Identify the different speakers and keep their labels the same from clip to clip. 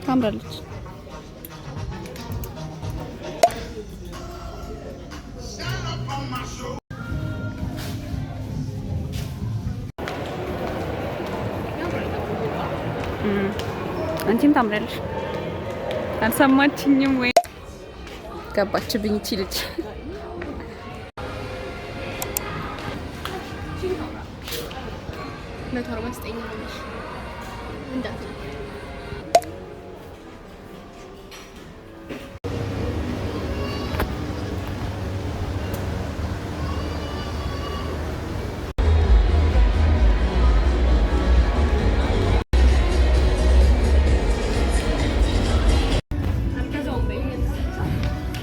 Speaker 1: ታምራለች። አንቺም ታምራለች። አልሰማችኝም ወይ? ገባችብኝ እቺ ልጅ።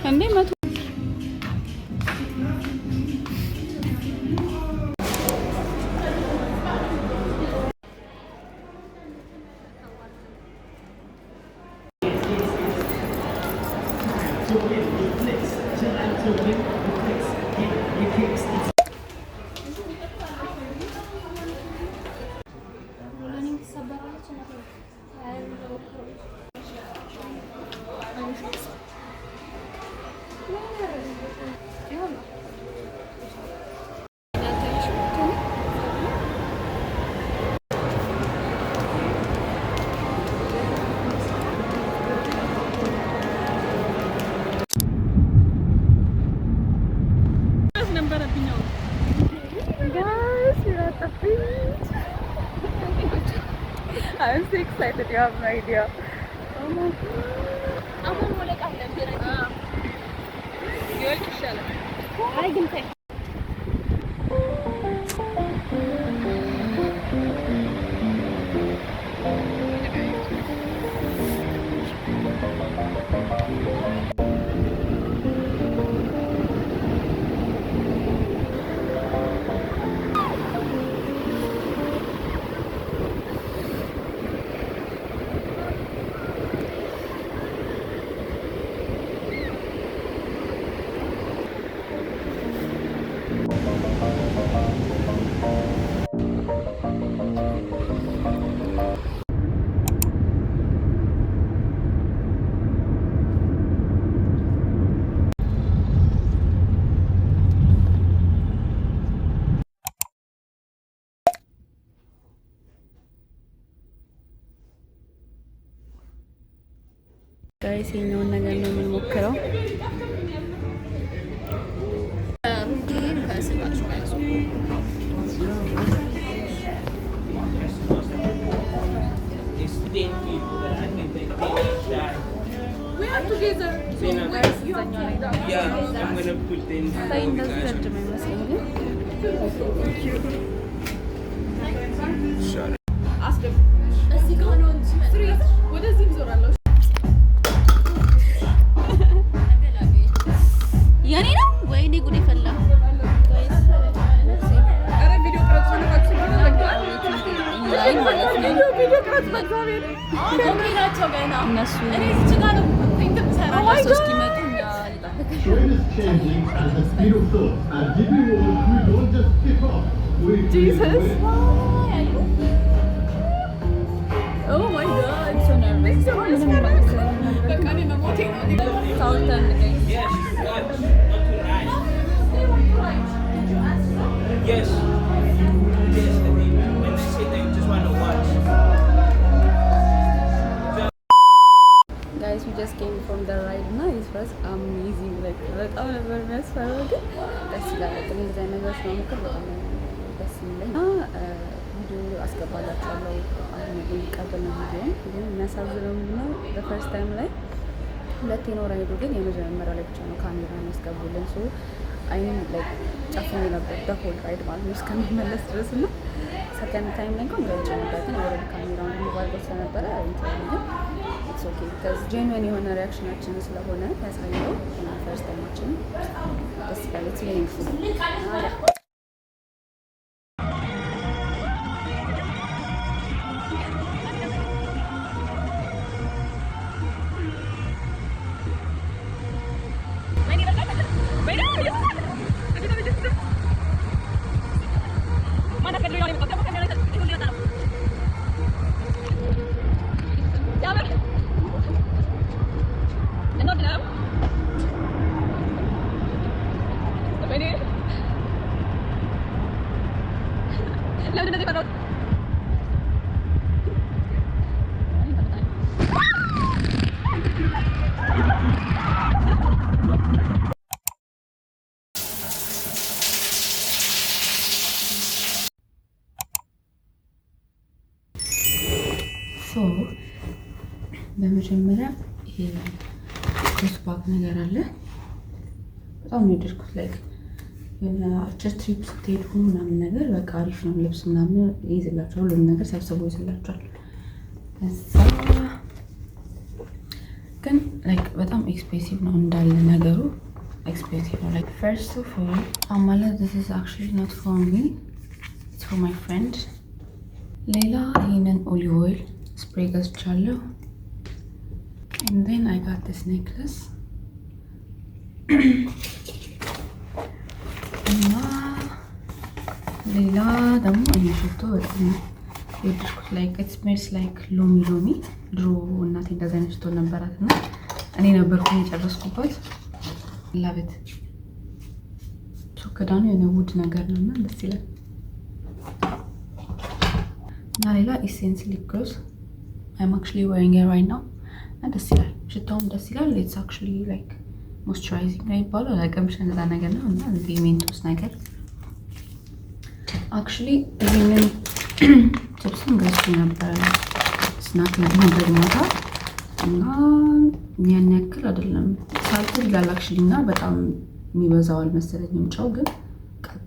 Speaker 1: እንዴ መቶ I'm so excited, you have no idea. Oh my god. I'm going to go to the house. ጋይስ የኛውን ነገር ነው የምንሞክረው። Jesus! Oh my god! So nervous. Yes. When they say they just want to watch. Guys, we just came from the ride. Nice, was አሜዚንግ ላይክ በጣም ነበር የሚያስፈራው፣ ግን ደስ ይላል። ግን እንደዚህ አይነት ነገሮች መሞከር በጣም ደስ የሚለኝ ቪዲዮ አስገባላችኋለሁ። አሁን የሚቀበል ነው ቪዲዮ። ግን የሚያሳዝነው ምንድነው በፈርስት ታይም ላይ ሁለት የኖረ ሄዱ፣ ግን የመጀመሪያው ላይ ብቻ ነው ካሜራ የሚያስገቡልን። ሶ አይን ላይ ጨፍኝ ነበር በሆል ራይድ ማለት ነው እስከሚመለስ ድረስ እና ሰከንድ ታይም ላይ እንኳን ገልጬ ነበር፣ ግን ኦልሬዲ ካሜራውን ሞባይል ስለነበረ ግን ኢትስ ኦኬ ቢካዝ ጄንዌን የሆነ ሪያክሽናችን ስለሆነ ያሳየው ፈርስት ታይማችን ደስ ይላል። ኢትስ ሚኒንግፉል። በመጀመሪያ ይሄ ክሮስባክ ነገር አለ። በጣም ነው የወደድኩት። ላይክ አጭር ትሪፕ ስትሄዱ ምናምን ነገር በቃ አሪፍ ነው። ልብስ ምናምን ይይዝላችኋል፣ ሁሉም ነገር ሰብስቦ ይይዝላችኋል። እዛ ግን ላይክ በጣም ኤክስፔንሲቭ ነው እንዳለ ነገሩ ኤክስፔንሲቭ ነው። ላይክ ፈርስት ኦፍ ኦል አማላ this is actually not for me, it's for my friend። ሌላ ይሄንን ኦሊቭ ኦይል ስፕሬይ ገዝቻለሁ። and then I got this necklace እና ሌላ ደግሞ ይሄ ሽቶ በጣም የወደድኩት ላይክ it smells like ሎሚ ሎሚ። ድሮ እናቴ እንደዛ አይነት ሽቶ ነበራት እና እኔ ነበርኩኝ የጨረስኩባት። ላበት ሶከዳኑ የሆነ ውድ ነገር ነው እና ደስ ይላል። እና ሌላ ኢሴንስ ሊፕ ግሎስ I'm actually wearing it right now እና ደስ ይላል። ሽታውም ደስ ይላል። it's actually like moisturizing ነው ይባላል። ለቀምሽ እንደዛ ነገር ነው እና እዚህ ሜንቶስ ነገር actually ይሄንን ቺፕስን ገዝቼ ነበር ስናክ ነበር ማታ እና ያን ያክል አይደለም ሳልት ይላል actually እና በጣም የሚበዛው አልመሰለኝም። ጨው ግን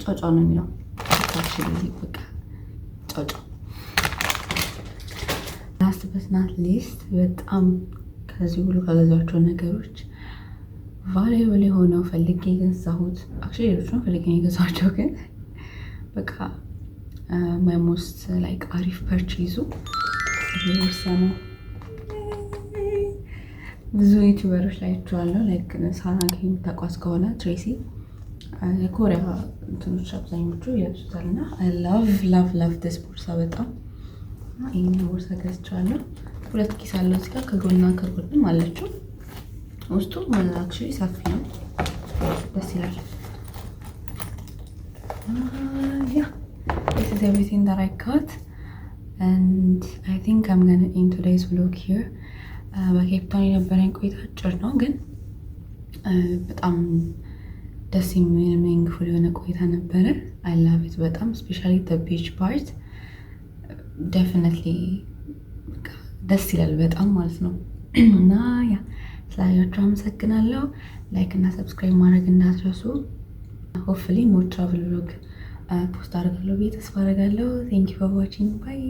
Speaker 1: ጫጫው ነው የሚለው actually በቃ ጫጫው። ላስት በት ናት ሊስት በጣም ከዚህ ሁሉ ከገዛቸው ነገሮች ቫሉዌብል የሆነው ፈልጌ የገዛሁት actually ሌሎቹን ፈልጌ የገዛቸው ግን በቃ ማይ ሞስት ላይክ አሪፍ ፐርቼዙ ይሄ ቦርሳ ነው። ብዙ ዩቲዩበሮች ላይ አይቼዋለሁ። ላይክ ሳራን የምታውቋት ከሆነ ትሬሲ የኮሪያ እንትኖች አብዛኞቹ ይለብሱታል እና አይ ላቭ ዲስ ቦርሳ በጣም። ይሄን ቦርሳ ገዝቻለሁ። ሁለት ኪስ አለው እዚህ ጋር ከጎንና ከጎንም አለችው። ውስጡ አክቹዋሊ ሰፊ ነው፣ ደስ ይላል። Yeah, this is everything that I got and I think I'm gonna end today's vlog here. በኬፕ ታውን የነበረኝ ቆይታ አጭር ነው ግን በጣም ደስ የሚል ሚኒንግፉል የሆነ ቆይታ ነበረ። I love it በጣም especially the beach part definitely ደስ ይላል በጣም ማለት ነው። እና ያ ስላያችሁ አመሰግናለሁ። ላይክ እና ሰብስክራይብ ማድረግ እንዳትረሱ። ሆፕፉሊ ሞር ትራቭል vlog ፖስት አደርጋለሁ ብዬ ተስፋ አደርጋለሁ። thank you for watching bye